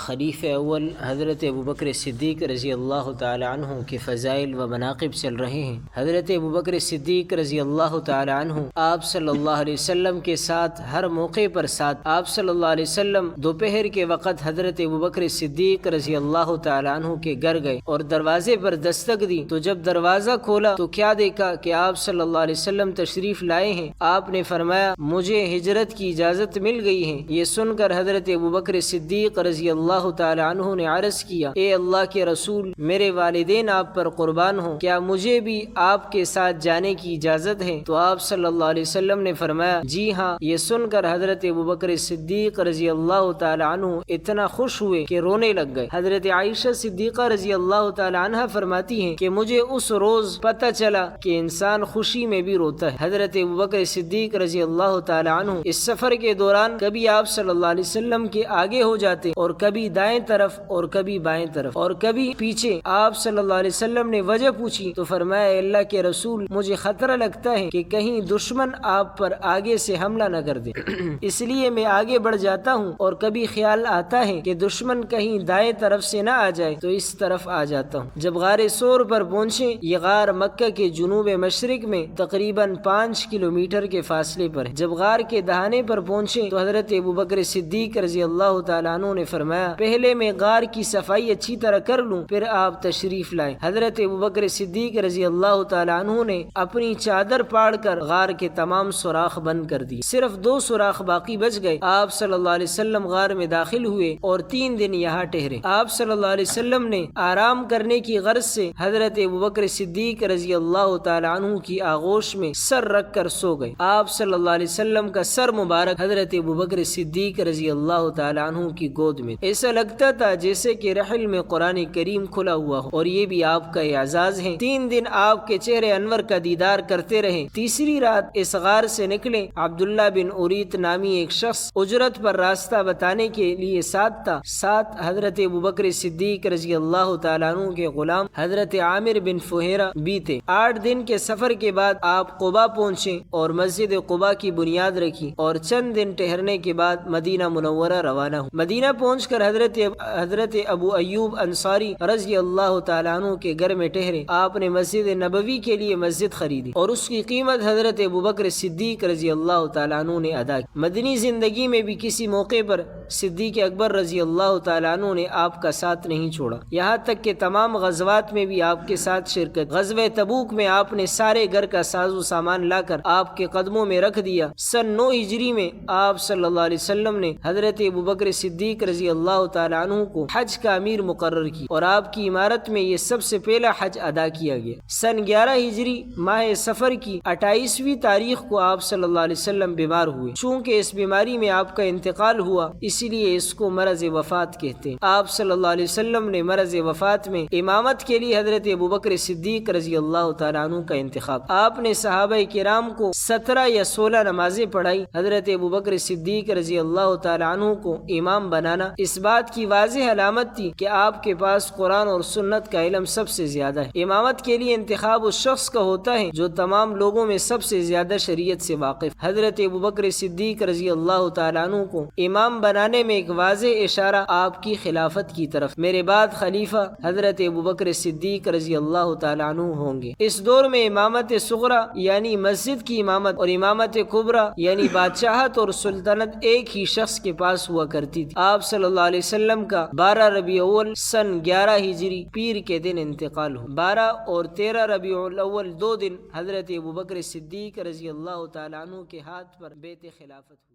خلیفہ اول حضرت ابوبکر صدیق رضی اللہ تعالی عنہ کے فضائل و مناقب چل رہے ہیں۔ حضرت ابوبکر صدیق رضی اللہ تعالی عنہ آپ صلی اللہ علیہ وسلم کے ساتھ ہر موقع پر ساتھ۔ آپ صلی اللہ علیہ وسلم دوپہر کے وقت حضرت ابوبکر صدیق رضی اللہ تعالی عنہ کے گھر گئے اور دروازے پر دستک دی، تو جب دروازہ کھولا تو کیا دیکھا کہ آپ صلی اللہ علیہ وسلم تشریف لائے ہیں۔ آپ نے فرمایا مجھے ہجرت کی اجازت مل گئی ہے۔ یہ سن کر حضرت ابوبکر صدیق رضی اللہ تعالی عنہ نے عرض کیا، اے اللہ کے رسول، میرے والدین آپ پر قربان ہوں، کیا مجھے بھی آپ کے ساتھ جانے کی اجازت ہے؟ تو آپ صلی اللہ علیہ وسلم نے فرمایا جی ہاں۔ یہ سن کر حضرت ابوبکر صدیق رضی اللہ تعالی عنہ اتنا خوش ہوئے کہ رونے لگ گئے۔ حضرت عائشہ صدیقہ رضی اللہ تعالی عنہ فرماتی ہیں کہ مجھے اس روز پتہ چلا کہ انسان خوشی میں بھی روتا ہے۔ حضرت ابوبکر صدیق رضی اللہ تعالی عنہ اس سفر کے دوران کبھی آپ صلی اللہ علیہ وسلم کے آگے ہو جاتے اور کبھی دائیں طرف اور کبھی بائیں طرف اور کبھی پیچھے۔ آپ صلی اللہ علیہ وسلم نے وجہ پوچھی تو فرمایا اے اللہ کے رسول، مجھے خطرہ لگتا ہے کہ کہیں دشمن آپ پر آگے سے حملہ نہ کر دے، اس لیے میں آگے بڑھ جاتا ہوں، اور کبھی خیال آتا ہے کہ دشمن کہیں دائیں طرف سے نہ آ جائے تو اس طرف آ جاتا ہوں۔ جب غار سور پر پہنچے، یہ غار مکہ کے جنوب مشرق میں تقریباً 5 کلومیٹر کے فاصلے پر ہے۔ جب غار کے دہانے پر پہنچے تو حضرت ابوبکر صدیق رضی اللہ تعالیٰ عنہ نے فرمایا پہلے میں غار کی صفائی اچھی طرح کر لوں، پھر آپ تشریف لائیں۔ حضرت ابوبکر صدیق رضی اللہ تعالیٰ عنہ نے اپنی چادر پاڑ کر غار کے تمام سوراخ بند کر دیے، صرف 2 سوراخ باقی بچ گئے۔ آپ صلی اللہ علیہ وسلم غار میں داخل ہوئے اور 3 دن یہاں ٹھہرے۔ آپ صلی اللہ علیہ وسلم نے آرام کرنے کی غرض سے حضرت ابوبکر صدیق رضی اللہ تعالی عنہ کی آغوش میں سر رکھ کر سو گئے۔ آپ صلی اللہ علیہ وسلم کا سر مبارک حضرت ابوبکر صدیق رضی اللہ تعالی عنہ کی گود میں، ایسا لگتا تھا جیسے کہ رحل میں قرآن کریم کھلا ہوا ہو، اور یہ بھی آپ کا اعزاز ہے۔ 3 دن آپ کے چہرے انور کا دیدار کرتے رہے۔ تیسری رات اس غار سے نکلے۔ عبداللہ بن اریت نامی ایک شخص اجرت پر راستہ بتانے کے لیے ساتھ تھا۔ ساتھ حضرت ابوبکر صدیق رضی اللہ تعالیٰ عنہ کے غلام حضرت عامر بن فہیرہ بھی تھے۔ 8 دن کے سفر کے بعد آپ قباء پہنچے اور مسجد قباء کی بنیاد رکھی، اور چند دن ٹھہرنے کے بعد مدینہ منورہ روانہ ہوئے۔ مدینہ پہنچ کر حضرت ابو ایوب انصاری رضی اللہ تعالیٰ عنہ کے گھر میں ٹھہرے۔ آپ نے مسجد نبوی کے لیے مسجد خریدی اور اس کی قیمت حضرت ابوبکر صدیق رضی اللہ تعالیٰ عنہ نے ادا کی۔ مدنی زندگی میں بھی کسی موقع پر صدیق اکبر رضی اللہ تعالیٰ عنہ نے آپ کا ساتھ نہیں چھوڑا، یہاں تک کہ تمام غزوات میں بھی آپ کے ساتھ شرکت۔ غزوہ تبوک میں آپ نے سارے گھر کا ساز و سامان لا کر آپ کے قدموں میں رکھ دیا۔ سن 9 ہجری میں آپ صلی اللہ علیہ وسلم نے حضرت ابوبکر صدیق رضی اللہ تعالیٰ عنہ کو حج کا امیر مقرر کی، اور آپ کی عمارت میں یہ سب سے پہلا حج ادا کیا گیا۔ سن 11 ہجری ماہ سفر کی 28ویں تاریخ کو آپ صلی اللہ علیہ وسلم بیمار ہوئے۔ چونکہ اس بیماری میں آپ کا انتقال ہوا، اسی لیے اس کو مرض وفات کہتے ہیں۔ آپ صلی اللہ علیہ وسلم نے مرض وفات میں امامت کے لیے حضرت ابوبکر صدیق رضی اللہ تعالیٰ عنہ کا انتخاب۔ آپ نے صحابہ کرام کو 17 یا 16 نمازیں پڑھائی۔ حضرت ابوبکر صدیق رضی اللہ تعالیٰ عنہ کو امام بنانا اس بات کی واضح علامت تھی کہ آپ کے پاس قرآن اور سنت کا علم سب سے زیادہ ہے۔ امامت کے لیے انتخاب اس شخص کا ہوتا ہے جو تمام لوگوں میں سب سے زیادہ شریعت سے واقف۔ حضرت ابوبکر صدیق رضی اللہ تعالیٰ عنہ کو امام بنانے میں ایک واضح اشارہ آپ کی خلافت کی طرف۔ میرے بعد خلیفہ حضرت ابوبکر صدیق رضی اللہ تعالیٰ عنہ ہوں گے۔ اس دور میں امامت صغرا یعنی مسجد کی امامت اور امامت کبریٰ یعنی بادشاہت اور سلطنت ایک ہی شخص کے پاس ہوا کرتی تھی۔ آپ صلی اللہ علیہ وسلم کا 12 ربیع الاول سن 11 ہجری پیر کے دن انتقال ہو۔ 12 اور 13 ربیع الاول 2 دن حضرت ابوبکر صدیق رضی اللہ تعالیٰ عنہ کے ہاتھ پر بیعت خلافت ہوئی۔